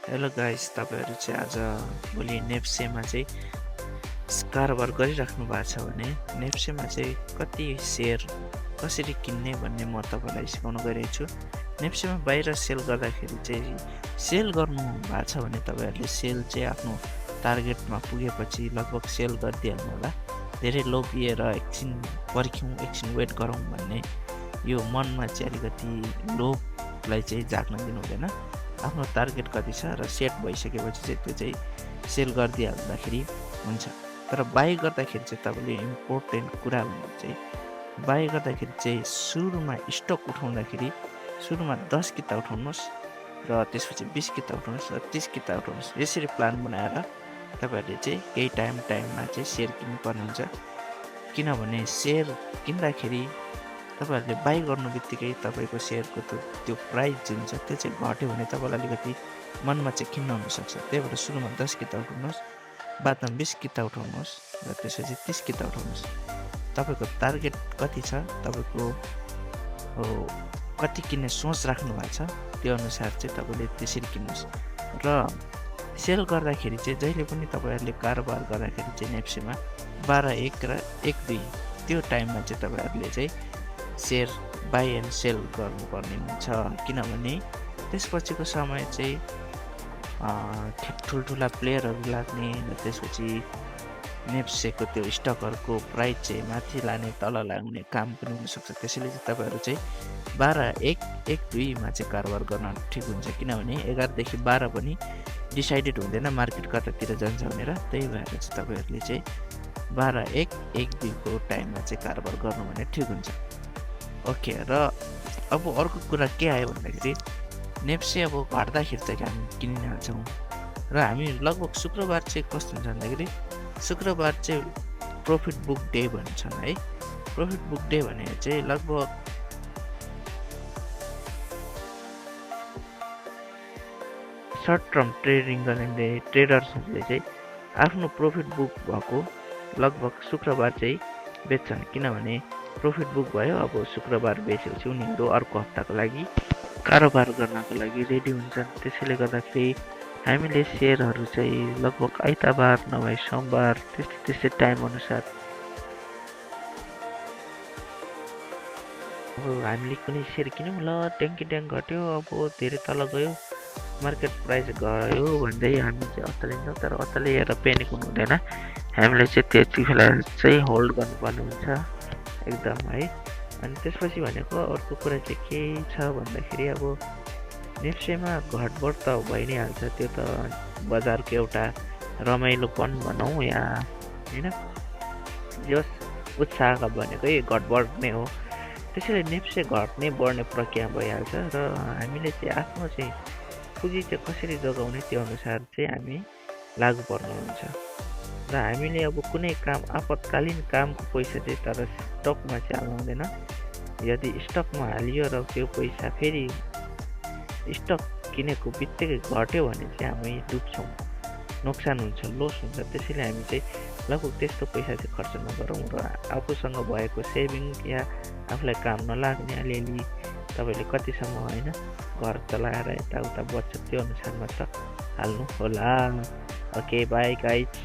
Hello guys, तपाईहरु चाहिँ आज भोलि नेप्सेमा चाहिँ कारोबार गरिराख्नु भएको छ भने नेप्सेमा चाहिँ कति सेयर कसरी किन्ने भन्ने म तपाईलाई सिकाउन गइरहेको छु। नेप्सेमा बाहिर सेल गर्दाखेरि चाहिँ सेल गर्नु भएको छ भने तपाईहरुले सेल चाहिँ आफ्नो टार्गेटमा पुगेपछि लगभग सेल गरिदिहाल्नु होला। धेरै लोभिएर एकछिन पर्ख्यौं, एकछिन वेट गरौँ भन्ने यो मनमा चाहिँ अलिकति लोभलाई चाहिँ जाग्न दिनु हुँदैन। आफ्नो टार्गेट कति छ र सेट भइसकेपछि चाहिँ त्यो चाहिँ सेल गरिदिहाल्दाखेरि हुन्छ। तर बाइ गर्दाखेरि चाहिँ तपाईले इम्पोर्टेन्ट कुरा भन्नु चाहिँ बाइ गर्दाखेरि चाहिँ सुरुमा स्टक उठाउँदाखेरि सुरुमा 10 किता उठाउनुस् र त्यसपछि 20 किता उठाउनुस् र 30 किता उठाउनुस्। यसरी प्लान बनाएर तपाईहरुले चाहिँ केही टाइममा चाहिँ सेयर किन्नुपर्ने हुन्छ। किनभने सेयर किन्दाखेरि तपाईहरुले बाइ गर्नु बित्तिकै तपाईको शेयरको त्यो प्राइस जुन छ त्यो चाहिँ घट्यो भने तपाईलाई अलिकति मनमा चाहिँ खिन्न हुन सक्छ। त्यही भएर सुरुमा 10 किता उठाउनुस्, बादमा 20 किता उठाउनुस् र त्यसपछि 30 किता उठाउनुस्। तपाईको टार्गेट कति छ, तपाईको कति किन्ने सोच राख्नु भएको छ त्यो अनुसार चाहिँ तपाईले त्यसरी किन्नुस्। र सेल गर्दाखेरि चाहिँ जहिले पनि तपाईहरुले कारोबार गर्दाखेरि चाहिँ नेप्सेमा 12:1 र 1:2 त्यो टाइममा चाहिँ तपाईहरुले चाहिँ सेयर बाइ एन्ड सेल गर्नुपर्ने हुन्छ। किनभने त्यसपछिको समय चाहिँ ठुल्ठुला प्लेयरहरु लाग्ने र त्यसपछि नेप्सेको त्यो स्टकहरुको प्राइस चाहिँ माथि लाने तल लाग्ने काम पनि हुन सक्छ। त्यसैले चाहिँ तपाईहरु चाहिँ 12:1 1:2 मा चाहिँ कारोबार गर्न ठिक हुन्छ। किनभने 11 देखि 12 पनि डिसाइडेड हुँदैन मार्केट कतातिर जान्छ भनेर। त्यही भएर चाहिँ तपाईहरुले चाहिँ 12:1 1:2 को टाइममा चाहिँ कारोबार गर्नु भने ठिक हुन्छ। ओके, र अब अर्को कुरा के आयो भन्दाखेरि नेप्से अब घट्दाखेरि चाहिँ हामी किनिहाल्छौँ र हामी लगभग शुक्रबार चाहिँ कस्तो हुन्छ भन्दाखेरि शुक्रबार चाहिँ प्रॉफिट बुक डे भन्छन् है। प्रॉफिट बुक डे भने चाहिँ लगभग सर्ट टर्म ट्रेडिङ गर्ने ट्रेडर्सहरूले चाहिँ आफ्नो प्रॉफिट बुक भएको लगभग शुक्रबार चाहिँ बेच्छन्। किनभने प्रॉफिट बुक भयो, अब शुक्रबार बेचेपछि उनीहरु अर्को हप्ताको लागि कारोबार गर्नको लागि रेडी हुन्छन्। त्यसैले गर्दाखेरि हामीले शेयरहरु चाहिँ लगभग आइतबार नभए सोमबार त्यस्तै टाइम अनुसार अब हामीले कुनै शेयर किन्यौं, ल ट्याङ घट्यो, अब धेरै तल गयो, मार्केट प्राइस गयो भन्दै हामी चाहिँ अत्तालिन्छौँ। तर अत्तालिएर पेनिक हुनु हुँदैन। हामीले चाहिँ त्यति बेला चाहिँ होल्ड गर्नुपर्ने हुन्छ एकदम है। अनि त्यसपछि भनेको अर्को कुरा चाहिँ के छ भन्दाखेरि अब नेप्सेमा घटबढ त भइ नै हाल्छ। त्यो त बजारको एउटा रमाइलोपन भनौँ या हैन, जस उत्साह भनेकै घटबढ नै हो। त्यसैले नेप्से घट्ने बढ्ने प्रक्रिया भइहाल्छ र हामीले चाहिँ आफ्नो चाहिँ पुँजी चाहिँ कसरी जोगाउने त्यो अनुसार चाहिँ हामी लागु पर्नु हुन्छ। र हामीले अब कुनै काम आपतकालीन कामको पैसा चाहिँ तर स्टकमा चाहिँ हाल्नु हुँदैन। यदि स्टकमा हालियो र त्यो पैसा फेरि स्टक किनेको बित्तिकै घट्यो भने चाहिँ हामी डुब्छौँ, नोक्सान हुन्छ, लस हुन्छ। त्यसैले हामी चाहिँ लगभग त्यस्तो पैसा चाहिँ खर्च नगरौँ र आफूसँग भएको सेभिङ या आफूलाई काम नलाग्ने अलिअलि तपाईले कतिसम्म हैन घर चलाएर यताउता बच्छ त्यो अनुसारमा त हाल्नु होला। Okay, by guys.